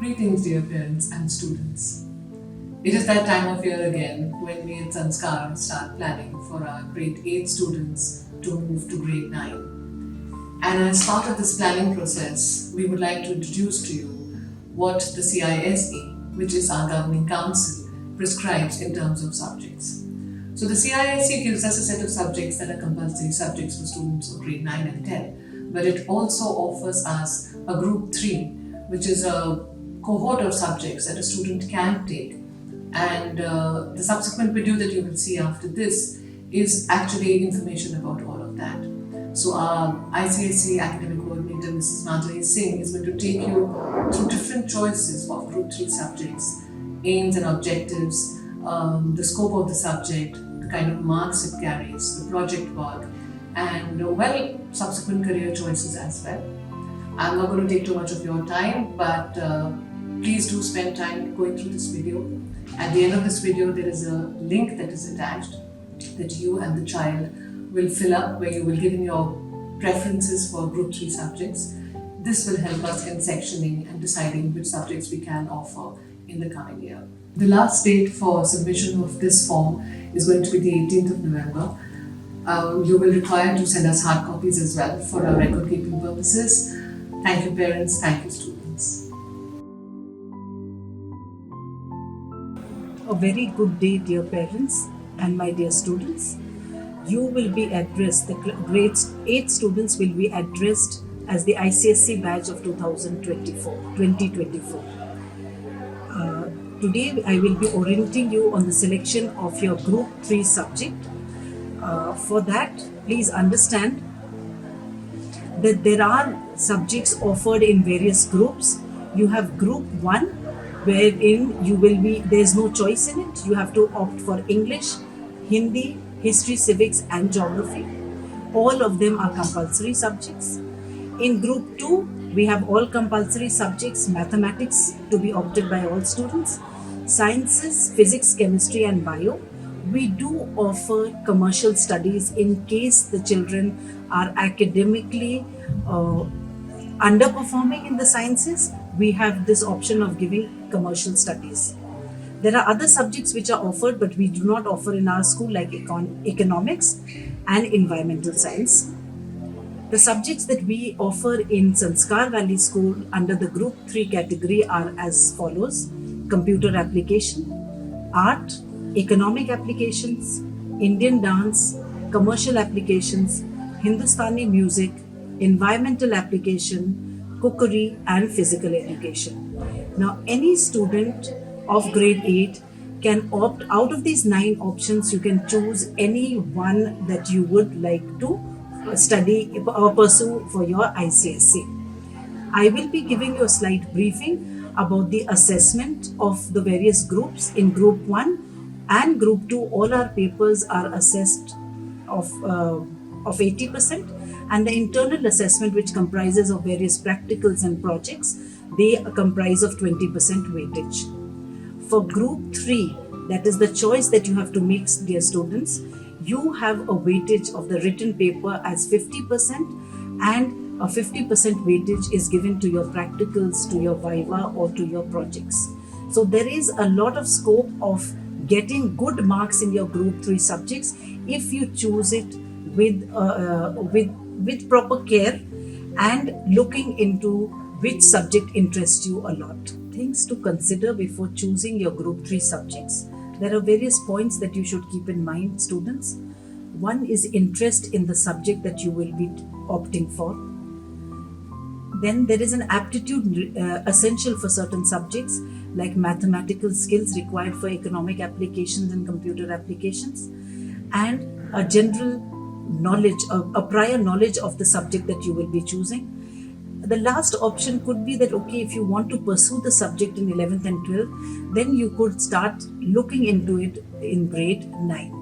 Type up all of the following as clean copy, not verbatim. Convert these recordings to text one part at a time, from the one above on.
Greetings, dear parents and students. It is that time of year again when we at Sanskar start planning for our grade 8 students to move to grade 9. And as part of this planning process, we would like to introduce to you what the CISE, which is our governing council, prescribes in terms of subjects. So the CISE gives us a set of subjects that are compulsory subjects for students of grade 9 and 10, but it also offers us a group 3, which is a cohort of subjects that a student can take. And the subsequent video that you will see after this is actually information about all of that. So our ICSE academic coordinator, Mrs. Madhuri Singh, is going to take you through different choices of group 3 subjects, aims and objectives, the scope of the subject, the kind of marks it carries, the project work, and subsequent career choices as well. I'm not going to take too much of your time, but please do spend time going through this video. At the end of this video, there is a link that is attached that you and the child will fill up, where you will give in your preferences for group 3 subjects. This will help us in sectioning and deciding which subjects we can offer in the coming year. The last date for submission of this form is going to be the 18th of November. You will require to send us hard copies as well for our record keeping purposes. Thank you, parents. Thank you, students. A very good day, dear parents and my dear students. You will be addressed, the grade 8 students will be addressed as the ICSE batch of 2024. Today I will be orienting you on the selection of your group 3 subject. For that, please understand that there are subjects offered in various groups. You have group 1, wherein there's no choice in it. You have to opt for English, Hindi, history, civics and geography. All of them are compulsory subjects. In group 2, we have all compulsory subjects, mathematics to be opted by all students, sciences, physics, chemistry and bio. We do offer commercial studies in case the children are academically underperforming in the sciences. We have this option of giving commercial studies. There are other subjects which are offered, but we do not offer in our school, like economics and environmental science. The subjects that we offer in Sanskar Valley School under the group 3 category are as follows: computer application, art, economic applications, Indian dance, commercial applications, Hindustani music, environmental application, cookery and physical education. Now, any student of grade 8 can opt out of these 9 options. You can choose any one that you would like to study or pursue for your ICSE. I will be giving you a slight briefing about the assessment of the various groups. In group 1 and group 2, all our papers are assessed of 80%, and the internal assessment, which comprises of various practicals and projects, they comprise of 20% weightage. For group 3, that is the choice that you have to make, dear students, you have a weightage of the written paper as 50%, and a 50% weightage is given to your practicals, to your viva or to your projects. So there is a lot of scope of getting good marks in your group 3 subjects if you choose it with proper care and looking into which subject interests you a lot. Things to consider before choosing your group 3 subjects. There are various points that you should keep in mind, students. One is interest in the subject that you will be opting for. Then there is an aptitude essential for certain subjects, like mathematical skills required for economic applications and computer applications, and a general knowledge, a prior knowledge of the subject that you will be choosing. The last option could be that, okay, if you want to pursue the subject in 11th and 12th, then you could start looking into it in grade 9.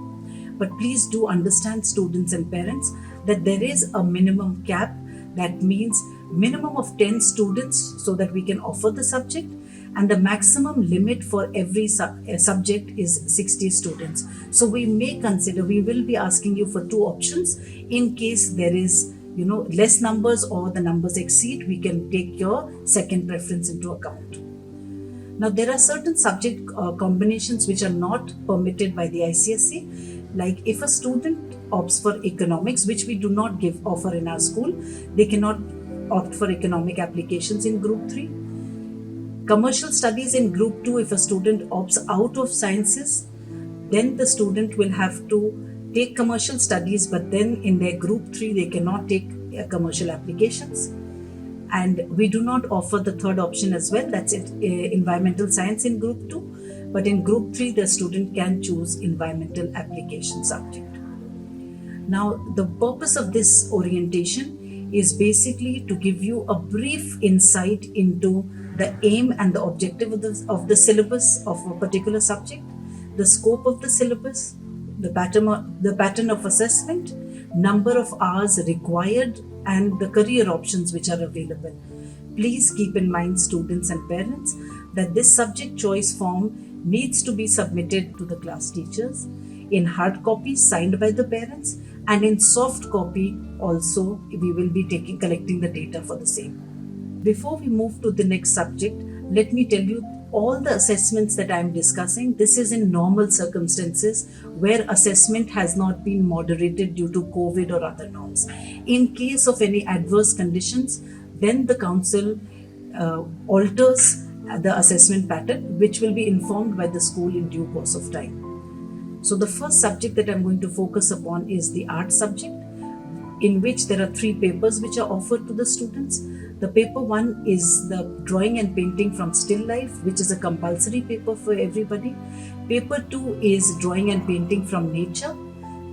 But please do understand, students and parents, that there is a minimum cap. That means minimum of 10 students so that we can offer the subject, and the maximum limit for every subject is 60 students. So we will be asking you for 2 options in case there is less numbers or the numbers exceed. We can take your second preference into account. Now, there are certain subject combinations which are not permitted by the ICSE. Like if a student opts for economics, which we do not offer in our school, they cannot opt for economic applications in group 3. Commercial studies in group 2, if a student opts out of sciences, then the student will have to take commercial studies, but then in their group 3 they cannot take commercial applications. And we do not offer the third option as well, that's it, environmental science in group 2, but in group 3 the student can choose environmental application subject. Now, the purpose of this orientation is basically to give you a brief insight into the aim and the objective of the syllabus of a particular subject, the scope of the syllabus, the pattern of assessment, number of hours required, and the career options which are available. Please keep in mind, students and parents, that this subject choice form needs to be submitted to the class teachers in hard copy signed by the parents, and in soft copy also we will be collecting the data for the same. Before we move to the next subject, let me tell you all the assessments that I am discussing. This is in normal circumstances where assessment has not been moderated due to COVID or other norms. In case of any adverse conditions, then the council alters the assessment pattern, which will be informed by the school in due course of time. So the first subject that I'm going to focus upon is the art subject, in which there are 3 papers which are offered to the students. The paper 1 is the drawing and painting from still life, which is a compulsory paper for everybody. Paper 2 is drawing and painting from nature,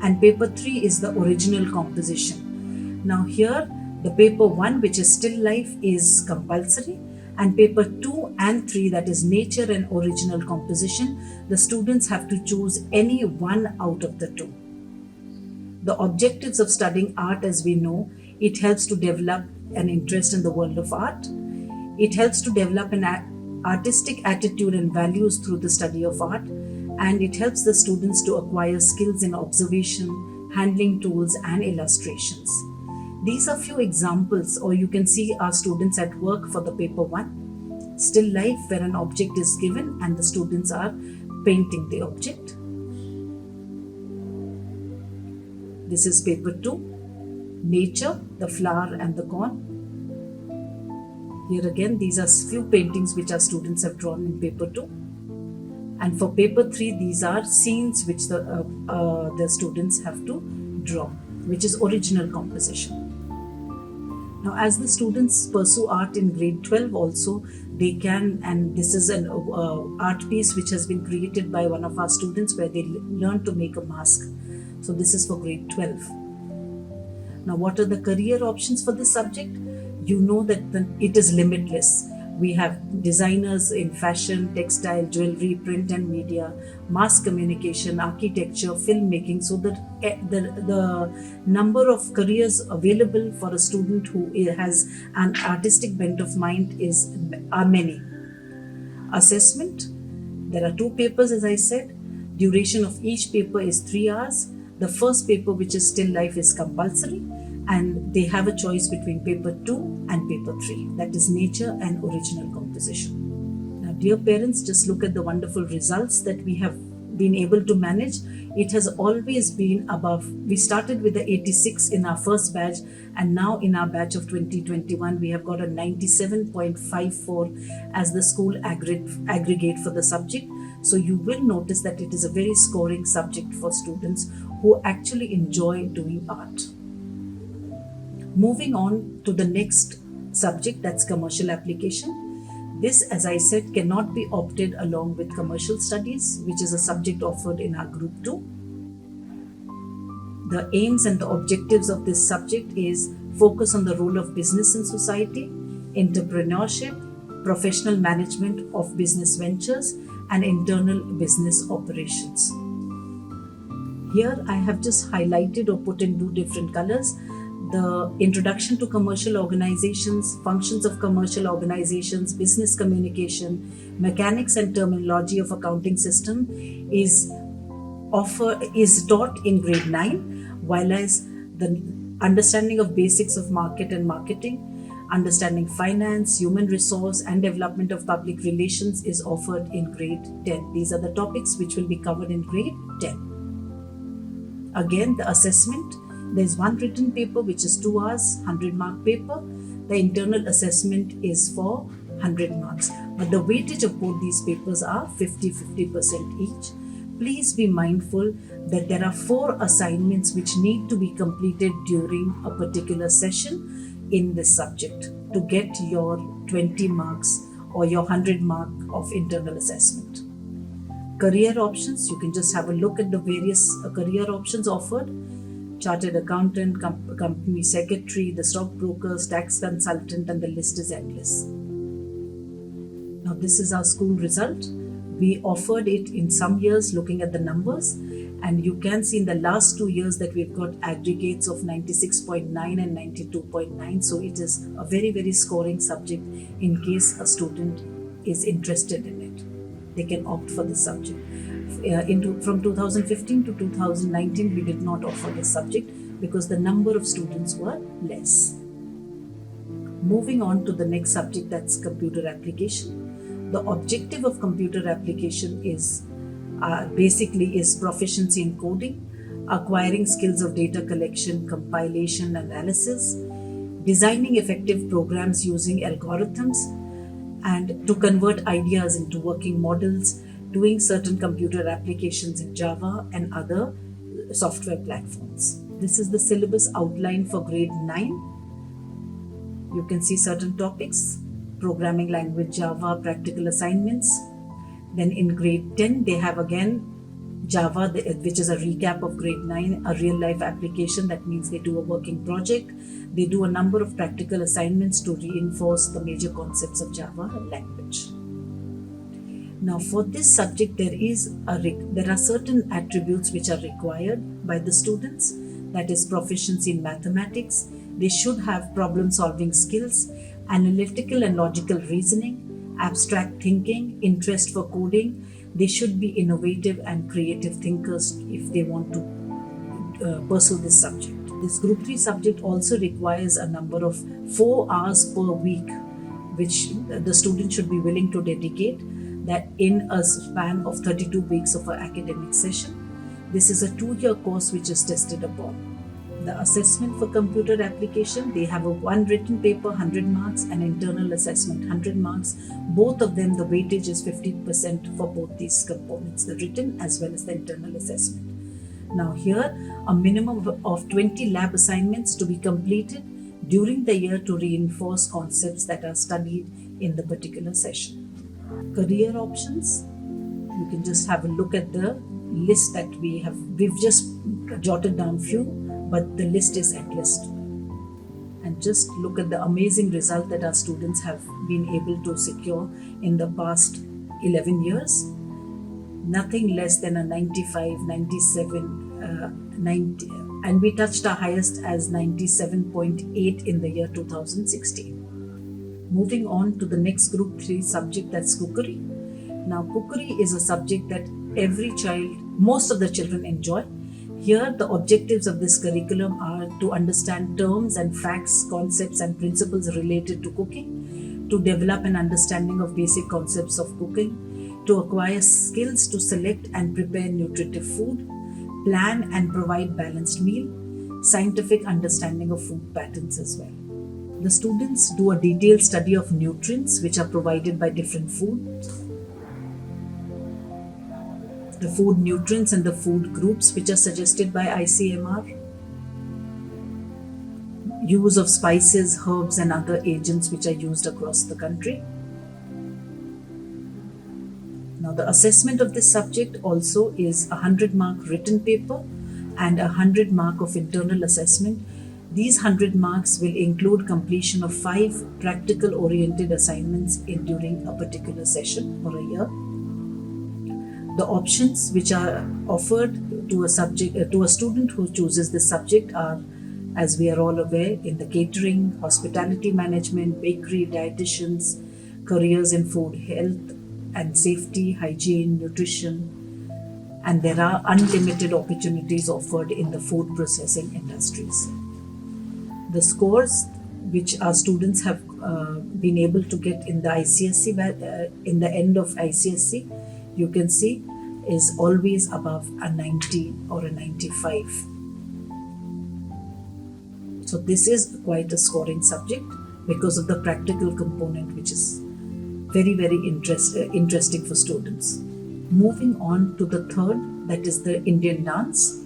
and paper 3 is the original composition. Now here, the paper 1, which is still life, is compulsory, and paper 2 and 3, that is nature and original composition, the students have to choose any one out of the 2. The objectives of studying art, as we know, it helps to develop an interest in the world of art. It helps to develop an artistic attitude and values through the study of art, and it helps the students to acquire skills in observation, handling tools, and illustrations. These are few examples, or you can see our students at work for the paper 1. Still life, where an object is given and the students are painting the object. This is paper 2. Nature, the flower and the corn. Here again, these are few paintings which our students have drawn in paper 2. And for paper 3, these are scenes which the students have to draw, which is original composition. Now, as the students pursue art in grade 12 also, they can, and this is an art piece which has been created by one of our students where they learn to make a mask. So this is for grade 12. Now, what are the career options for this subject? You know that it is limitless. We have designers in fashion, textile, jewelry, print and media, mass communication, architecture, filmmaking. So the number of careers available for a student who has an artistic bent of mind are many. Assessment. There are 2 papers, as I said. Duration of each paper is 3 hours. The first paper, which is still life, is compulsory, and they have a choice between paper 2 and paper 3, that is nature and original composition. Now, dear parents, just look at the wonderful results that we have been able to manage. It has always been above. We started with the 86 in our first batch, and now in our batch of 2021, we have got a 97.54 as the school aggregate for the subject. So you will notice that it is a very scoring subject for students who actually enjoy doing art. Moving on to the next subject, that's commercial application. This, as I said, cannot be opted along with commercial studies, which is a subject offered in our group 2. The aims and the objectives of this subject is focus on the role of business in society, entrepreneurship, professional management of business ventures, and internal business operations. Here I have just highlighted or put in 2 different colors. The introduction to commercial organizations, functions of commercial organizations, business communication, mechanics and terminology of accounting system is taught in grade 9, while as the understanding of basics of market and marketing, Understanding finance, human resource, and development of public relations is offered in grade 10. These are the topics which will be covered in grade 10. Again, the assessment. There's one written paper which is 2 hours, 100-mark paper. The internal assessment is for 100 marks. But the weightage of both these papers are 50% each. Please be mindful that there are 4 assignments which need to be completed during a particular session in this subject to get your 20 marks or your 100 mark of internal assessment. Career options, you can just have a look at the various career options offered. Chartered accountant, company secretary, the stockbrokers, tax consultant, and the list is endless. Now this is our school result. We offered it in some years looking at the numbers, and you can see in the last 2 years that we've got aggregates of 96.9 and 92.9. So it is a very scoring subject in case a student is interested in it. They can opt for this subject. From 2015 to 2019, we did not offer this subject because the number of students were less. Moving on to the next subject, that's computer application. The objective of computer application is basically proficiency in coding, acquiring skills of data collection, compilation, analysis, designing effective programs using algorithms, and to convert ideas into working models, doing certain computer applications in Java and other software platforms. This is the syllabus outline for grade 9. You can see certain topics: programming language Java, practical assignments. Then in grade 10, they have again Java, which is a recap of grade 9, a real life application. That means they do a working project. They do a number of practical assignments to reinforce the major concepts of Java language. Now for this subject, there are certain attributes which are required by the students. That is proficiency in mathematics. They should have problem solving skills, analytical and logical reasoning, abstract thinking, interest for coding. They should be innovative and creative thinkers if they want to pursue this subject. This group 3 subject also requires a number of 4 hours per week, which the student should be willing to dedicate, that in a span of 32 weeks of an academic session. This is a 2-year course which is tested upon. The assessment for computer application, they have a 1 written paper, 100 marks, and internal assessment, 100 marks. Both of them, the weightage is 50% for both these components, the written as well as the internal assessment. Now here, a minimum of 20 lab assignments to be completed during the year to reinforce concepts that are studied in the particular session. Career options, you can just have a look at the list that we've just jotted down few, but the list is endless. And just look at the amazing result that our students have been able to secure in the past 11 years. Nothing less than a 95, 97, 90, and we touched our highest as 97.8 in the year 2016. Moving on to the next group 3 subject, that's cookery. Now cookery is a subject that most of the children enjoy. Here the objectives of this curriculum are to understand terms and facts, concepts and principles related to cooking, to develop an understanding of basic concepts of cooking, to acquire skills to select and prepare nutritive food, plan and provide balanced meal, scientific understanding of food patterns as well. The students do a detailed study of nutrients which are provided by different food, the food nutrients and the food groups which are suggested by ICMR, use of spices, herbs and other agents which are used across the country. Now the assessment of this subject also is a 100-mark written paper and a 100-mark of internal assessment. These 100 marks will include completion of 5 practical-oriented assignments during a particular session or a year. The options which are offered to a student who chooses this subject are, as we are all aware, in the catering, hospitality management, bakery, dietitians, careers in food, health and safety, hygiene, nutrition, and there are unlimited opportunities offered in the food processing industries. The scores which our students have been able to get in the ICSE, in the end of ICSE, you can see is always above a 90 or a 95. So this is quite a scoring subject because of the practical component, which is very, very interesting for students. Moving on to the third, that is the Indian dance.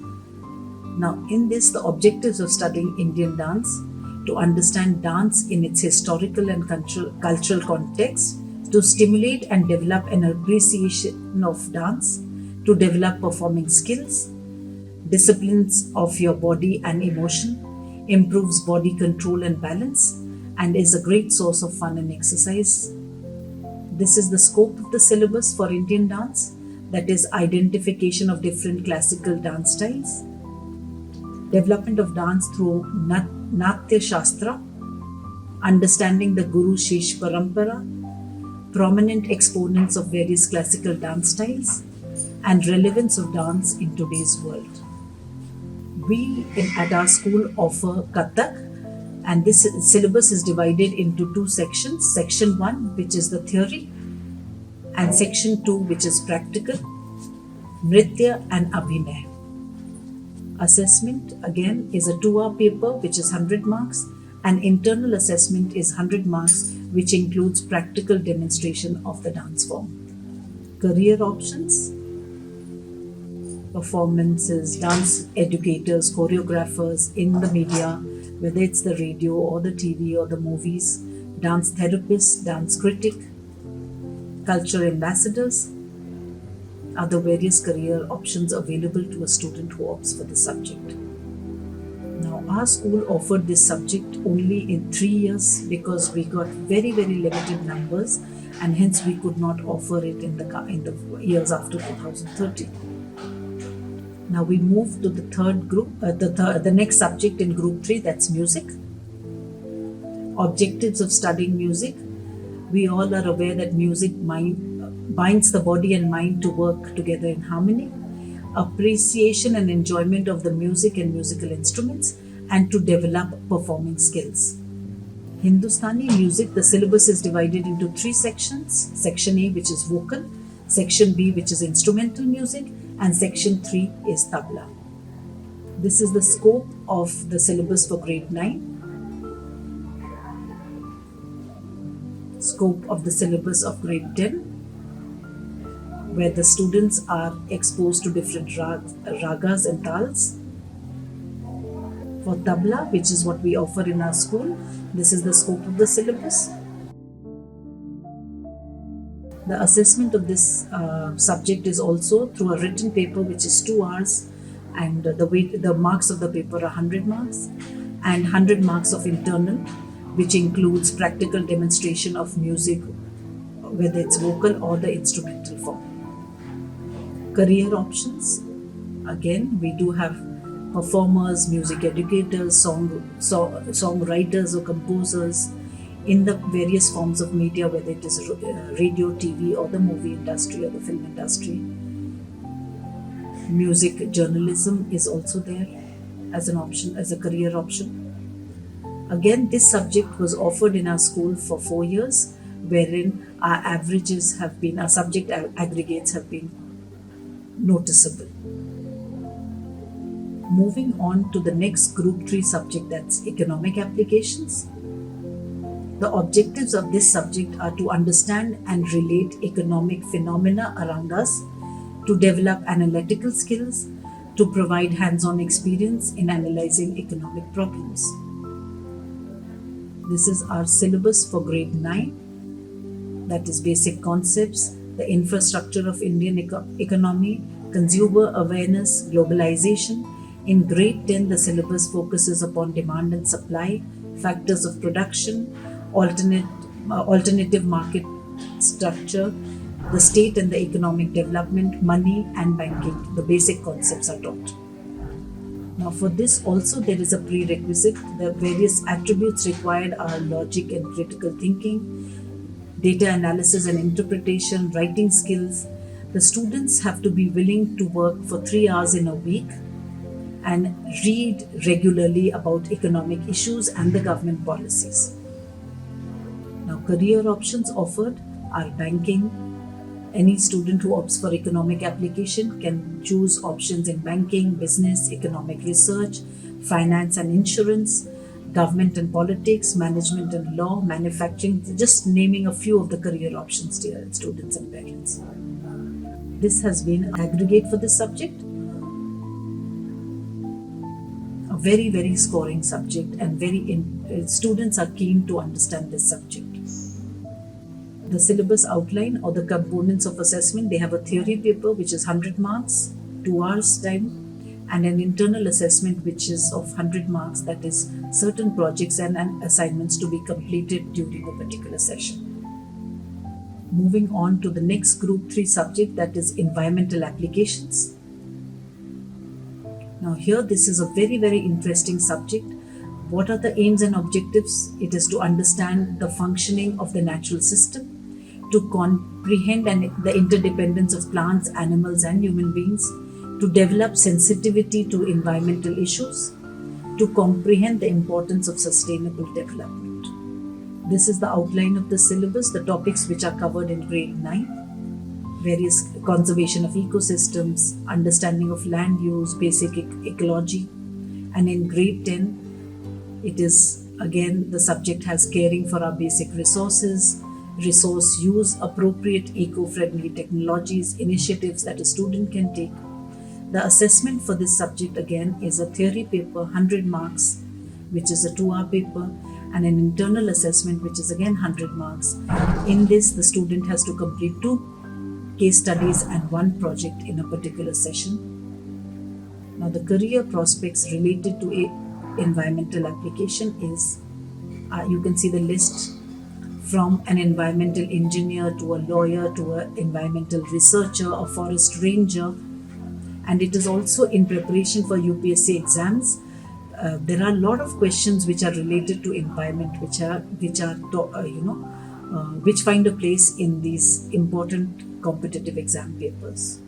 Now, in this, the objectives of studying Indian dance to understand dance in its historical and cultural context, to stimulate and develop an appreciation of dance, to develop performing skills, disciplines of your body and emotion, improves body control and balance, and is a great source of fun and exercise. This is the scope of the syllabus for Indian dance, that is identification of different classical dance styles, development of dance through Natya Shastra, understanding the Guru Shish Parampara, prominent exponents of various classical dance styles, and relevance of dance in today's world. We at our school offer Kathak, and this syllabus is divided into two sections. Section 1, which is the theory, and Section 2, which is practical, Nritya and Abhinay. Assessment again is a 2-hour paper which is 100 marks, and internal assessment is 100 marks, which includes practical demonstration of the dance form. Career options: performances, dance educators, choreographers in the media, whether it's the radio or the TV or the movies, dance therapist, dance critic, culture ambassadors are the various career options available to a student who opts for the subject. Now, our school offered this subject only in 3 years because we got very, very limited numbers, and hence we could not offer it in the years after 2013. Now we move to the third group, the next subject in group 3, that's music. Objectives of studying music. We all are aware that music binds the body and mind to work together in harmony. Appreciation and enjoyment of the music and musical instruments, and to develop performing skills. Hindustani music, the syllabus is divided into 3 sections. Section A, which is vocal, Section B, which is instrumental music, and Section 3 is tabla. This is the scope of the syllabus for grade 9. Scope of the syllabus of grade 10, where the students are exposed to different ragas and tals. For tabla, which is what we offer in our school, this is the scope of the syllabus. The assessment of this subject is also through a written paper, which is 2 hours, and the marks of the paper are 100 marks, and 100 marks of internal, which includes practical demonstration of music, whether it's vocal or the instrumental form. Career options. Again, we do have performers, music educators, songwriters or composers in the various forms of media, whether it is radio, TV, or the movie industry or the film industry. Music journalism is also there as an option, as a career option. Again, this subject was offered in our school for 4 years, wherein our subject aggregates have been noticeable. Moving on to the next group 3 subject, that's economic applications. The objectives of this subject are to understand and relate economic phenomena around us, to develop analytical skills, to provide hands-on experience in analyzing economic problems. This is our syllabus for grade 9, that is basic concepts, the infrastructure of Indian economy, consumer awareness, globalization. In grade 10, the syllabus focuses upon demand and supply, factors of production, alternative market structure, the state and the economic development, money and banking. The basic concepts are taught. Now for this also there is a prerequisite. The various attributes required are logic and critical thinking, data analysis and interpretation, writing skills. The students have to be willing to work for 3 hours in a week and read regularly about economic issues and the government policies. Now, career options offered are banking. Any student who opts for economic application can choose options in banking, business, economic research, finance and insurance, government and politics, management and law, manufacturing, just naming a few of the career options, dear students and parents. This has been aggregate for this subject. A very, very scoring subject, and students are keen to understand this subject. The syllabus outline or the components of assessment, they have a theory paper which is 100 marks, 2 hours time, and an internal assessment which is of 100 marks, that is certain projects and assignments to be completed during a particular session. Moving on to the next group 3 subject, that is environmental applications. Now here this is a very, very interesting subject. What are the aims and objectives? It is to understand the functioning of the natural system, to comprehend the interdependence of plants, animals and human beings, to develop sensitivity to environmental issues, to comprehend the importance of sustainable development. This is the outline of the syllabus, the topics which are covered in grade 9, various conservation of ecosystems, understanding of land use, basic ecology, and in grade 10, it is again the subject has caring for our basic resources, resource use, appropriate eco-friendly technologies, initiatives that a student can take. The assessment for this subject again is a theory paper, 100 marks, which is a 2-hour paper, and an internal assessment which is again 100 marks. In this, the student has to complete 2 case studies and 1 project in a particular session. Now the career prospects related to environmental application is, you can see the list, from an environmental engineer to a lawyer to an environmental researcher, a forest ranger, and it is also in preparation for UPSC exams. There are a lot of questions which are related to environment, which find a place in these important competitive exam papers.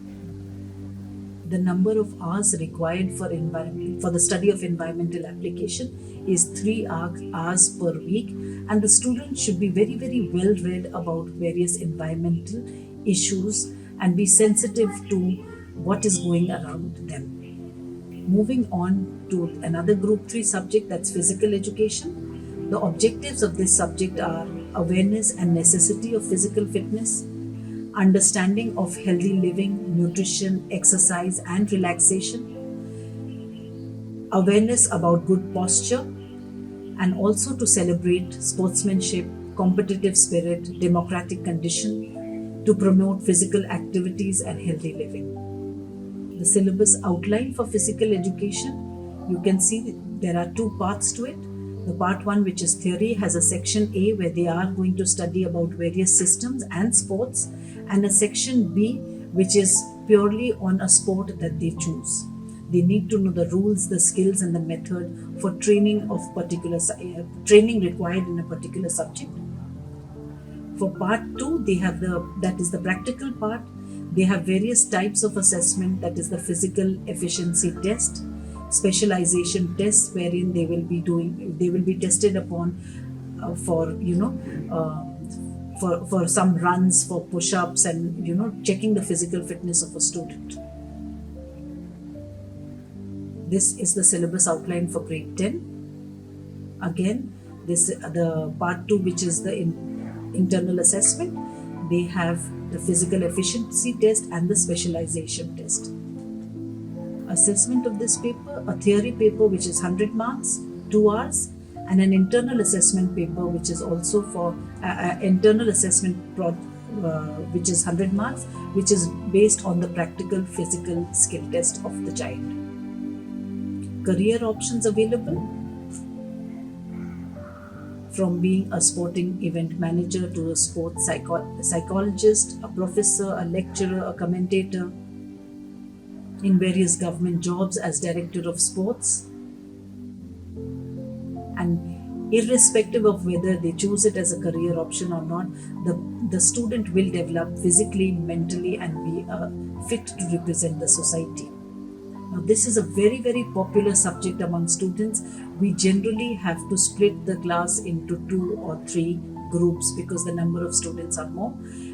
The number of hours required for the study of environmental application is 3 hours per week, and the student should be very, very well read about various environmental issues and be sensitive to what is going around them. Moving on to another group 3 subject, that's physical education. The objectives of this subject are awareness and necessity of physical fitness, understanding of healthy living, nutrition, exercise and relaxation, awareness about good posture, and also to celebrate sportsmanship, competitive spirit, democratic condition, to promote physical activities and healthy living. The syllabus outline for physical education, you can see there are 2 parts to it. The part 1, which is theory, has a section A where they are going to study about various systems and sports, and a section B which is purely on a sport that they choose. They need to know the rules, the skills and the method for training required in a particular subject. For part 2, they have that is the practical part. They have various types of assessment, that is the physical efficiency test, specialization tests, wherein they will be tested upon for some runs, for push-ups, and checking the physical fitness of a student. This is the syllabus outline for grade 10. Again, the part 2, which is the internal assessment, they have the physical efficiency test and the specialization test. Assessment of this paper, a theory paper which is 100 marks, 2 hours, and an internal assessment paper which is also for internal assessment which is 100 marks, which is based on the practical physical skill test of the child. Career options available, from being a sporting event manager to a sports psychologist, a professor, a lecturer, a commentator, in various government jobs as director of sports. And irrespective of whether they choose it as a career option or not, the student will develop physically, mentally, and be fit to represent the society. Now, this is a very, very popular subject among students. We generally have to split the class into 2 or 3 groups because the number of students are more,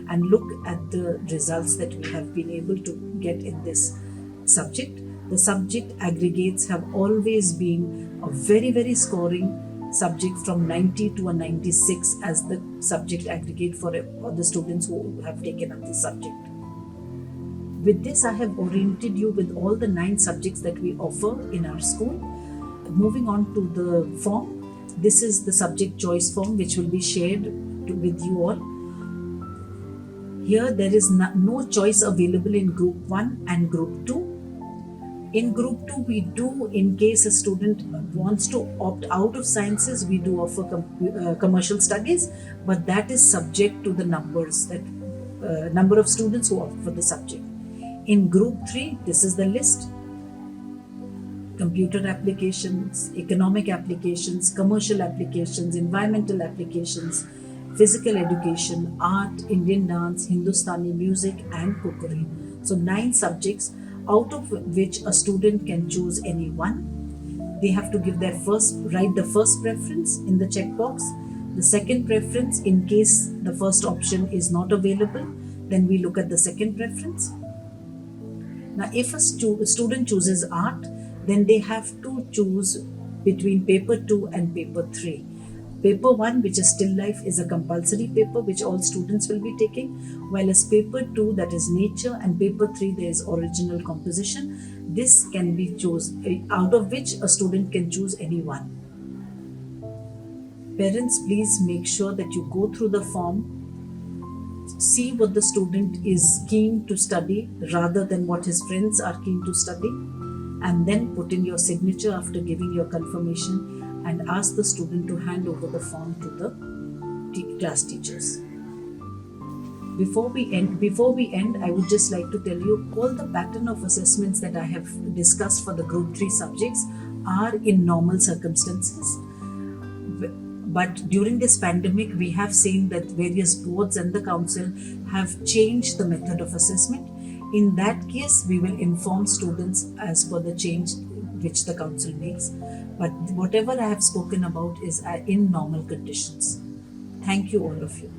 and look at the results that we have been able to get in this subject. The subject aggregates have always been a very, very scoring subject, from 90 to a 96 as the subject aggregate for the students who have taken up this subject. With this, I have oriented you with all the 9 subjects that we offer in our school. Moving on to the form, this is the subject choice form which will be shared with you all. Here there is no choice available in group 1 and group 2. In group 2, we do, in case a student wants to opt out of sciences, we do offer commercial studies, but that is subject to the numbers, that number of students who opt for the subject. In group 3, this is the list: computer applications, economic applications, commercial applications, environmental applications, physical education, art, Indian dance, Hindustani music, and cookery. So 9 subjects, out of which a student can choose any one. They have to give write the first preference in the checkbox, the second preference in case the first option is not available, then we look at the second preference. Now, if a student chooses art, then they have to choose between paper 2 and paper 3. Paper 1, which is still life, is a compulsory paper which all students will be taking, while as paper 2, that is nature, and paper 3, there is original composition. This can be chosen, out of which a student can choose any one. Parents, please make sure that you go through the form, see what the student is keen to study rather than what his friends are keen to study, and then put in your signature after giving your confirmation, and ask the student to hand over the form to the class teachers. Before we end, I would just like to tell you all the pattern of assessments that I have discussed for the group 3 subjects are in normal circumstances. But during this pandemic, we have seen that various boards and the council have changed the method of assessment. In that case, we will inform students as per the change which the council makes. But whatever I have spoken about is in normal conditions. Thank you, all of you.